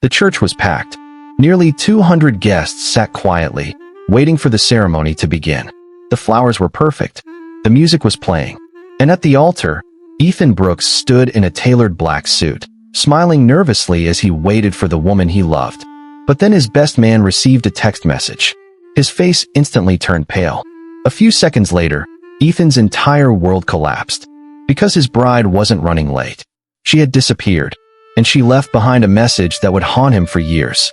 The church was packed. Nearly 200 guests sat quietly, waiting for the ceremony to begin. The flowers were perfect. The music was playing. And at the altar, Ethan Brooks stood in a tailored black suit, smiling nervously as he waited for the woman he loved. But then his best man received a text message. His face instantly turned pale. A few seconds later, Ethan's entire world collapsed. Because his bride wasn't running late. She had disappeared, and she left behind a message that would haunt him for years.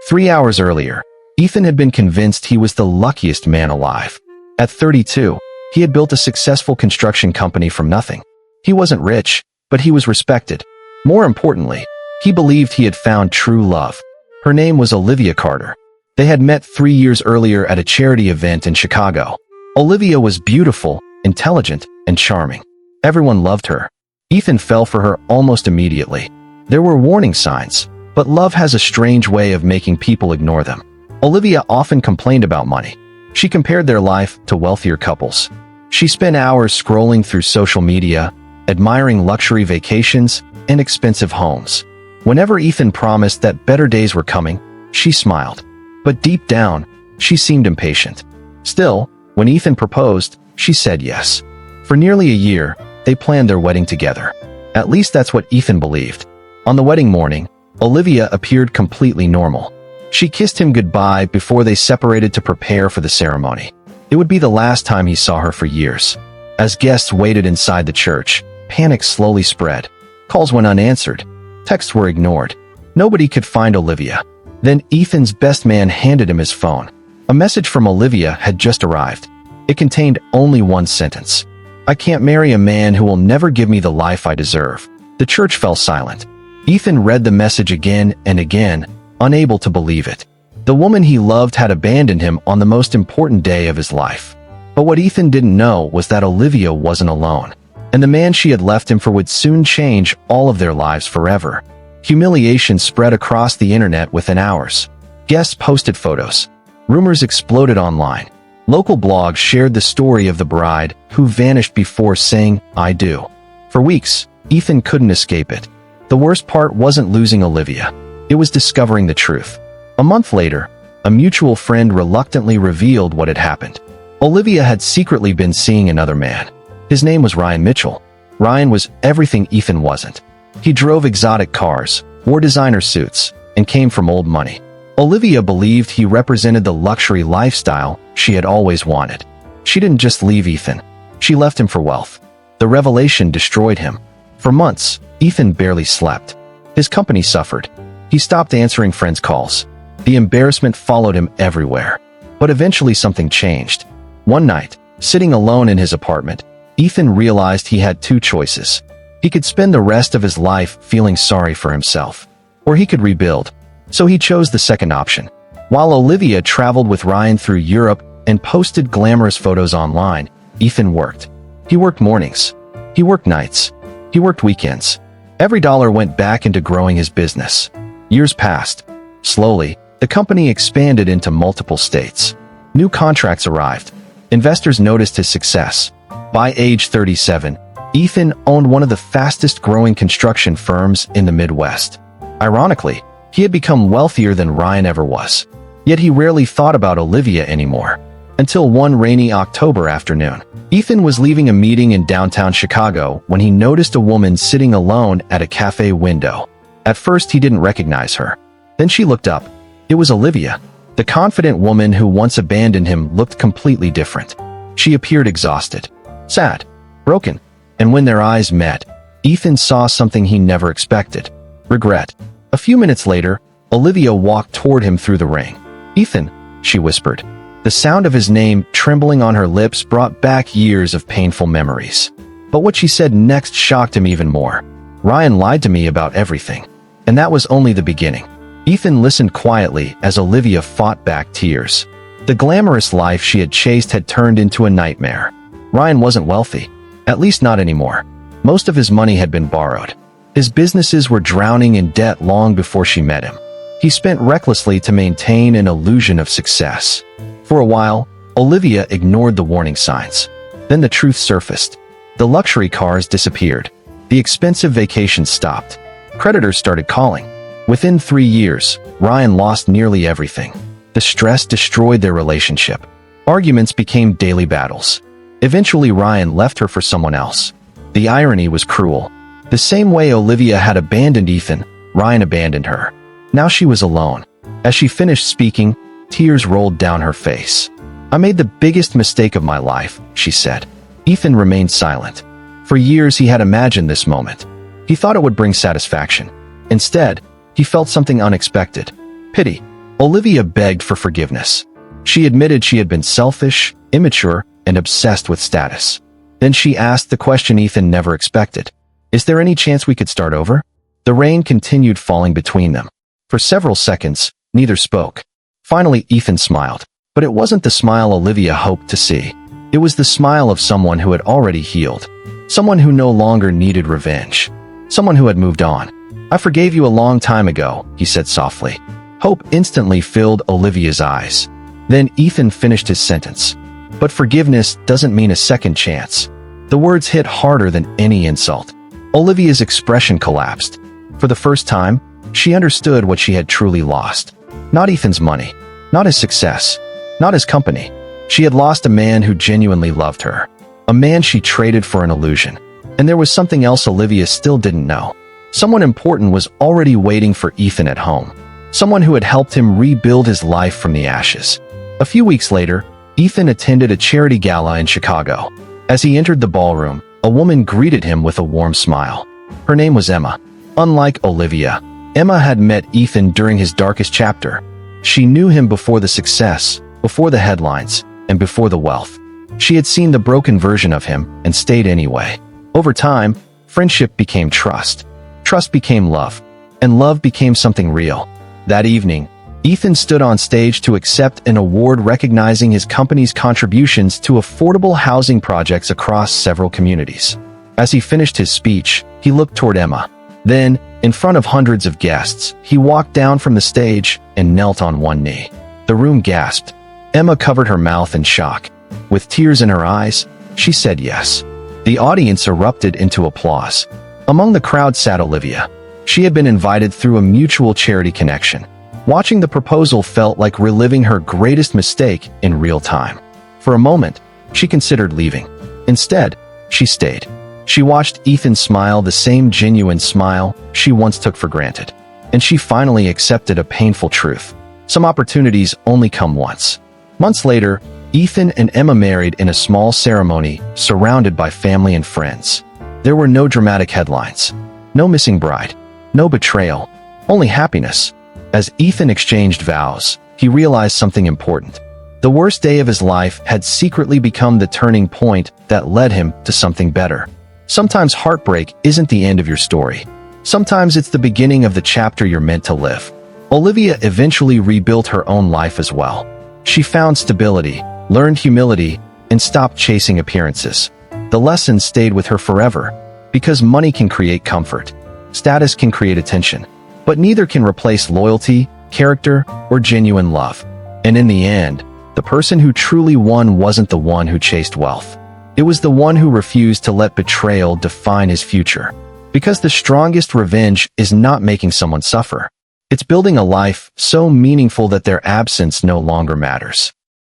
3 hours earlier, Ethan had been convinced he was the luckiest man alive. At 32, he had built a successful construction company from nothing. He wasn't rich, but he was respected. More importantly, he believed he had found true love. Her name was Olivia Carter. They had met 3 years earlier at a charity event in Chicago. Olivia was beautiful, intelligent, and charming. Everyone loved her. Ethan fell for her almost immediately. There were warning signs, but love has a strange way of making people ignore them. Olivia often complained about money. She compared their life to wealthier couples. She spent hours scrolling through social media, admiring luxury vacations and expensive homes. Whenever Ethan promised that better days were coming, she smiled. But deep down, she seemed impatient. Still, when Ethan proposed, she said yes. For nearly a year, they planned their wedding together. At least that's what Ethan believed. On the wedding morning, Olivia appeared completely normal. She kissed him goodbye before they separated to prepare for the ceremony. It would be the last time he saw her for years. As guests waited inside the church, panic slowly spread. Calls went unanswered. Texts were ignored. Nobody could find Olivia. Then Ethan's best man handed him his phone. A message from Olivia had just arrived. It contained only one sentence. "I can't marry a man who will never give me the life I deserve." The church fell silent. Ethan read the message again and again, unable to believe it. The woman he loved had abandoned him on the most important day of his life. But what Ethan didn't know was that Olivia wasn't alone, and the man she had left him for would soon change all of their lives forever. Humiliation spread across the internet within hours. Guests posted photos. Rumors exploded online. Local blogs shared the story of the bride who vanished before saying, "I do." For weeks, Ethan couldn't escape it. The worst part wasn't losing Olivia. It was discovering the truth. A month later, a mutual friend reluctantly revealed what had happened. Olivia had secretly been seeing another man. His name was Ryan Mitchell. Ryan was everything Ethan wasn't. He drove exotic cars, wore designer suits, and came from old money. Olivia believed he represented the luxury lifestyle she had always wanted. She didn't just leave Ethan. She left him for wealth. The revelation destroyed him. For months, Ethan barely slept. His company suffered. He stopped answering friends' calls. The embarrassment followed him everywhere. But eventually something changed. One night, sitting alone in his apartment, Ethan realized he had two choices. He could spend the rest of his life feeling sorry for himself, or he could rebuild. So he chose the second option. While Olivia traveled with Ryan through Europe and posted glamorous photos online, Ethan worked. He worked mornings. He worked nights. He worked weekends. Every dollar went back into growing his business. Years passed. Slowly, the company expanded into multiple states. New contracts arrived. Investors noticed his success. By age 37, Ethan owned one of the fastest-growing construction firms in the Midwest. Ironically, he had become wealthier than Ryan ever was. Yet he rarely thought about Olivia anymore. Until one rainy October afternoon, Ethan was leaving a meeting in downtown Chicago when he noticed a woman sitting alone at a cafe window. At first, he didn't recognize her. Then she looked up. It was Olivia. The confident woman who once abandoned him looked completely different. She appeared exhausted, sad, broken. And when their eyes met, Ethan saw something he never expected: regret. A few minutes later, Olivia walked toward him through the rain. "Ethan," she whispered. The sound of his name trembling on her lips brought back years of painful memories. But what she said next shocked him even more. "Ryan lied to me about everything." And that was only the beginning. Ethan listened quietly as Olivia fought back tears. The glamorous life she had chased had turned into a nightmare. Ryan wasn't wealthy. At least not anymore. Most of his money had been borrowed. His businesses were drowning in debt long before she met him. He spent recklessly to maintain an illusion of success. For a while, Olivia ignored the warning signs. Then the truth surfaced. The luxury cars disappeared. The expensive vacations stopped. Creditors started calling. Within 3 years, Ryan lost nearly everything. The stress destroyed their relationship. Arguments became daily battles. Eventually, Ryan left her for someone else. The irony was cruel. The same way Olivia had abandoned Ethan, Ryan abandoned her. Now she was alone. As she finished speaking, tears rolled down her face. "I made the biggest mistake of my life," she said. Ethan remained silent. For years he had imagined this moment. He thought it would bring satisfaction. Instead, he felt something unexpected. Pity. Olivia begged for forgiveness. She admitted she had been selfish, immature, and obsessed with status. Then she asked the question Ethan never expected. "Is there any chance we could start over?" The rain continued falling between them. For several seconds, neither spoke. Finally, Ethan smiled. But it wasn't the smile Olivia hoped to see. It was the smile of someone who had already healed. Someone who no longer needed revenge. Someone who had moved on. "I forgave you a long time ago," he said softly. Hope instantly filled Olivia's eyes. Then Ethan finished his sentence. "But forgiveness doesn't mean a second chance." The words hit harder than any insult. Olivia's expression collapsed. For the first time, she understood what she had truly lost. Not Ethan's money. Not his success. Not his company. She had lost a man who genuinely loved her. A man she traded for an illusion. And there was something else Olivia still didn't know. Someone important was already waiting for Ethan at home. Someone who had helped him rebuild his life from the ashes. A few weeks later, Ethan attended a charity gala in Chicago. As he entered the ballroom, a woman greeted him with a warm smile. Her name was Emma. Unlike Olivia, Emma had met Ethan during his darkest chapter. She knew him before the success, before the headlines, and before the wealth. She had seen the broken version of him and stayed anyway. Over time, friendship became trust. Trust became love. And love became something real. That evening, Ethan stood on stage to accept an award recognizing his company's contributions to affordable housing projects across several communities. As he finished his speech, he looked toward Emma. Then, in front of hundreds of guests, he walked down from the stage and knelt on one knee. The room gasped. Emma covered her mouth in shock. With tears in her eyes, she said yes. The audience erupted into applause. Among the crowd sat Olivia. She had been invited through a mutual charity connection. Watching the proposal felt like reliving her greatest mistake in real time. For a moment, she considered leaving. Instead, she stayed. She watched Ethan smile, the same genuine smile she once took for granted. And she finally accepted a painful truth. Some opportunities only come once. Months later, Ethan and Emma married in a small ceremony, surrounded by family and friends. There were no dramatic headlines. No missing bride. No betrayal. Only happiness. As Ethan exchanged vows, he realized something important. The worst day of his life had secretly become the turning point that led him to something better. Sometimes heartbreak isn't the end of your story. Sometimes it's the beginning of the chapter you're meant to live. Olivia eventually rebuilt her own life as well. She found stability, learned humility, and stopped chasing appearances. The lesson stayed with her forever, because money can create comfort. Status can create attention, but neither can replace loyalty, character, or genuine love. And in the end, the person who truly won wasn't the one who chased wealth. It was the one who refused to let betrayal define his future. Because the strongest revenge is not making someone suffer. It's building a life so meaningful that their absence no longer matters.